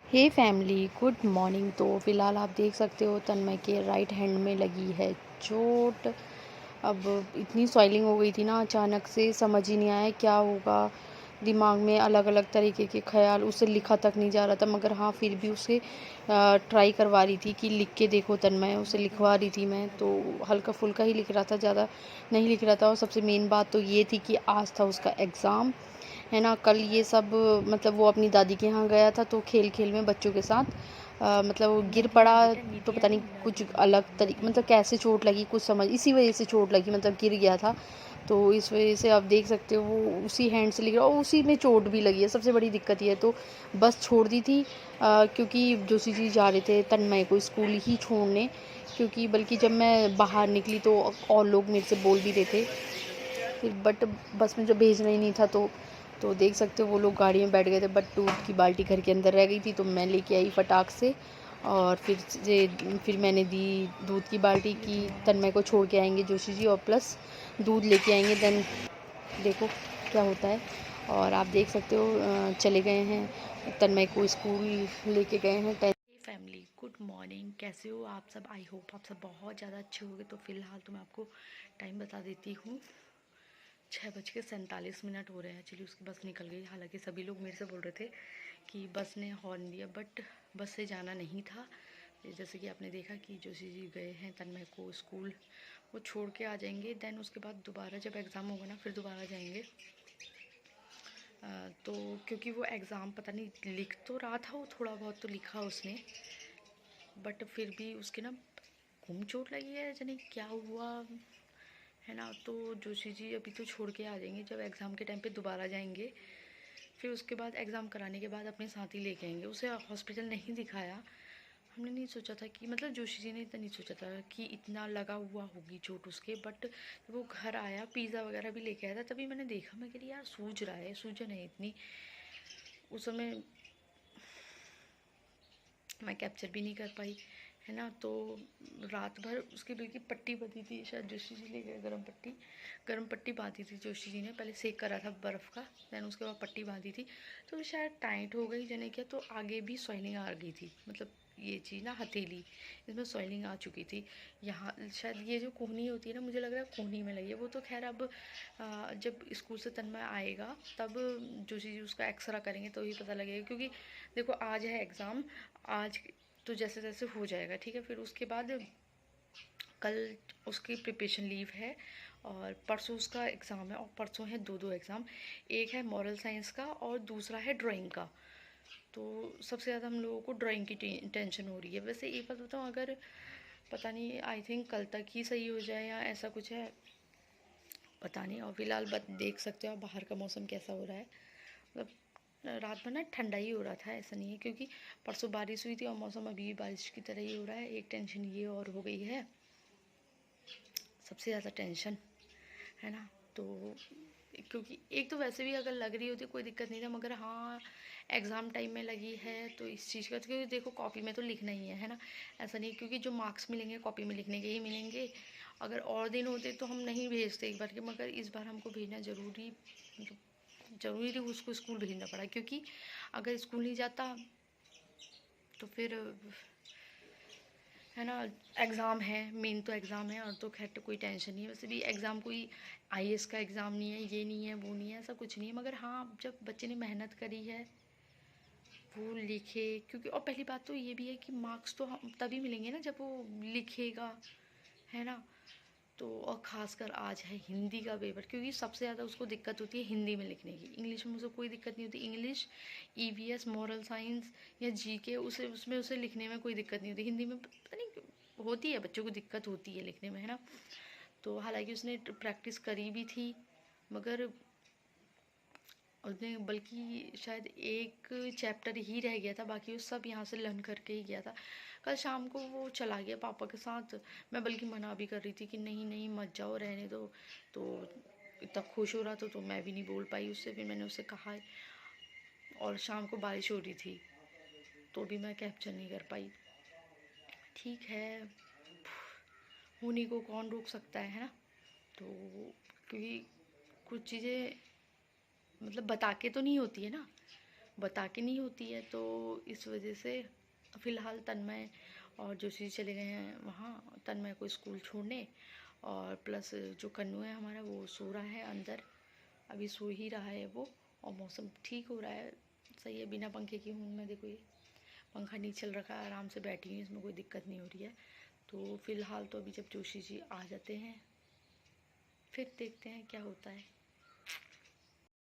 हे family, good morning. तो फ़िलहाल आप देख सकते हो तन्मय के राइट हैंड में लगी है चोट। अब इतनी स्वेलिंग हो गई थी ना, अचानक से समझ ही नहीं आया क्या होगा। दिमाग में अलग अलग तरीके के ख्याल, उसे लिखा तक नहीं जा रहा था, मगर हाँ फिर भी उसे ट्राई करवा रही थी कि लिख के देखो तन्मय, उसे लिखवा रही थी मैं तो। हल्का फुल्का ही लिख रहा था, ज़्यादा नहीं लिख रहा था। और सबसे मेन बात तो ये थी कि आज था उसका एग्ज़ाम, है ना। कल ये सब मतलब वो अपनी दादी के यहाँ गया था, तो खेल खेल में बच्चों के साथ मतलब वो गिर पड़ा। तो पता नहीं कुछ अलग तरीके, मतलब कैसे चोट लगी कुछ समझ, इसी वजह से चोट लगी, मतलब गिर गया था। तो इस वजह से आप देख सकते हो वो उसी हैंड से लिख रहा, और उसी में चोट भी लगी है। सबसे बड़ी दिक्कत ये है। तो बस छोड़ दी थी क्योंकि जोशी जी जा रहे थे तन्मय को स्कूल ही छोड़ने। क्योंकि बल्कि जब मैं बाहर निकली तो और लोग मेरे से बोल भी रहे थे फिर, बट बस में जब भेजना ही नहीं था तो देख सकते हो वो लोग गाड़ी में बैठ गए थे। बट दूध की बाल्टी घर के अंदर रह गई थी, तो मैं लेके आई फटाक से। और फिर मैंने दी दूध की बाल्टी की तन्मय को छोड़ के आएंगे जोशी जी, और प्लस दूध लेके आएंगे। देन देखो क्या होता है। और आप देख सकते हो चले गए हैं तन्मय को स्कूल लेके गए हैं। Family, good morning. कैसे हो आप सब? आई होप आप सब बहुत ज़्यादा अच्छे होंगे। तो फिलहाल तो मैं आपको टाइम बता देती हूँ। 6:47 हो रहे हैं। चलिए, उसकी बस निकल गई। हालांकि सभी लोग मेरे से बोल रहे थे कि बस ने हॉर्न दिया, बट बस से जाना नहीं था। जैसे कि आपने देखा कि जोशी जी गए हैं तन्मय को स्कूल, वो छोड़ के आ जाएंगे। देन उसके बाद दोबारा जब एग्ज़ाम होगा ना, फिर दोबारा जाएंगे। तो क्योंकि वो एग्ज़ाम पता नहीं लिख तो रहा था, वो थोड़ा बहुत तो लिखा उसने, बट फिर भी उसके ना घूम चोट लगी है, जाने क्या हुआ, है ना। तो जोशी जी अभी तो छोड़ के आ जाएंगे, जब एग्ज़ाम के टाइम पे दोबारा जाएंगे। फिर उसके बाद एग्ज़ाम कराने के बाद अपने साथ ही लेके आएंगे। उसे हॉस्पिटल नहीं दिखाया। हमने नहीं सोचा था कि, मतलब जोशी जी ने इतना नहीं सोचा था कि इतना लगा हुआ होगी चोट उसके। बट जब वो घर आया, पिज़्ज़ा वगैरह भी लेके आया था, तभी मैंने देखा। मैं कह रही यार सूज रहा है, सूजन है इतनी। उस समय मैं कैप्चर भी नहीं कर पाई, है ना। तो रात भर उसकी बल्कि पट्टी बंधी थी, शायद जोशी जी ले गए। गर्म पट्टी बांधी थी जोशी जी ने। पहले सेक करा था बर्फ़ का, दैन उसके बाद पट्टी बांधी थी। तो शायद टाइट हो गई जाने क्या, तो आगे भी स्वेलिंग आ गई थी। मतलब ये चीज़ ना, हथेली, इसमें स्वेलिंग आ चुकी थी। यहाँ शायद ये जो कोहनी होती है ना, मुझे लग रहा है कोहनी में लगी है। वो तो खैर अब जब स्कूल से तन्मय आएगा तब जोशी जी उसका एक्सरा करेंगे तो ही पता लगेगा। क्योंकि देखो आज है एग्ज़ाम, आज तो जैसे जैसे हो जाएगा, ठीक है। फिर उसके बाद कल उसकी प्रिपरेशन लीव है, और परसों उसका एग्ज़ाम है। और परसों है दो एग्ज़ाम, एक है मॉरल साइंस का और दूसरा है ड्राइंग का। तो सबसे ज़्यादा हम लोगों को ड्राइंग की टेंशन हो रही है। वैसे एक बात बताऊँ, अगर पता नहीं, आई थिंक कल तक ही सही हो जाए या ऐसा कुछ है, पता नहीं। और फिलहाल देख सकते हो आप बाहर का मौसम कैसा हो रहा है। मतलब रात भर ना ठंडा ही हो रहा था, ऐसा नहीं है। क्योंकि परसों बारिश हुई थी और मौसम अभी भी बारिश की तरह ही हो रहा है। एक टेंशन ये और हो गई है, सबसे ज़्यादा टेंशन, है ना। तो क्योंकि एक तो वैसे भी अगर लग रही होती कोई दिक्कत नहीं था, मगर हाँ एग्ज़ाम टाइम में लगी है तो इस चीज़ का, क्योंकि देखो कॉपी में तो लिखना ही है ना। ऐसा नहीं, क्योंकि जो मार्क्स मिलेंगे कॉपी में लिखने के ही मिलेंगे। अगर और दिन होते तो हम नहीं भेजते एक बार के, मगर इस बार हमको भेजना ज़रूरी, मतलब ज़रूरी उसको स्कूल भेजना पड़ा। क्योंकि अगर स्कूल नहीं जाता तो फिर, है ना, एग्ज़ाम है, मेन तो एग्ज़ाम है। और तो खैर तो कोई टेंशन नहीं है। वैसे भी एग्ज़ाम कोई आईएएस का एग्ज़ाम नहीं है, ये नहीं है वो नहीं है, ऐसा कुछ नहीं है। मगर हाँ, जब बच्चे ने मेहनत करी है वो लिखे। क्योंकि और पहली बात तो ये भी है कि मार्क्स तो हम तभी मिलेंगे ना जब वो लिखेगा, है ना। तो और ख़ासकर आज है हिंदी का पेपर, क्योंकि सबसे ज़्यादा उसको दिक्कत होती है हिंदी में लिखने की। इंग्लिश में उसे कोई दिक्कत नहीं होती। इंग्लिश, ईवीएस, मॉरल साइंस या जीके, उसे उसमें उसे लिखने में कोई दिक्कत नहीं होती। हिंदी में पता नहीं होती है, बच्चों को दिक्कत होती है लिखने में, है ना। तो हालांकि उसने प्रैक्टिस करी भी थी, मगर उसने बल्कि शायद एक चैप्टर ही रह गया था, बाकी वो सब यहाँ से लर्न करके ही गया था। कल शाम को वो चला गया पापा के साथ। मैं बल्कि मना भी कर रही थी कि नहीं नहीं मत जाओ, रहने दो। तो इतना खुश हो रहा था तो मैं भी नहीं बोल पाई उससे। फिर मैंने उससे कहा, और शाम को बारिश हो रही थी तो भी मैं कैप्चर नहीं कर पाई। ठीक है, होने को कौन रोक सकता है ना। तो क्योंकि कुछ चीज़ें मतलब बता के तो नहीं होती है ना। बता के नहीं होती है, तो इस वजह से फ़िलहाल तन्मय और जोशी चले गए हैं वहाँ तन्मय को स्कूल छोड़ने, और प्लस जो कन्नू है हमारा वो सो रहा है अंदर, अभी सो ही रहा है वो। और मौसम ठीक हो रहा है, सही है, बिना पंखे की हूँ मैं। देखो ये पंखा नहीं चल रखा है, आराम से बैठी हूँ, इसमें कोई दिक्कत नहीं हो रही है। तो फ़िलहाल तो अभी जब जोशी जी आ जाते हैं फिर देखते हैं क्या होता है।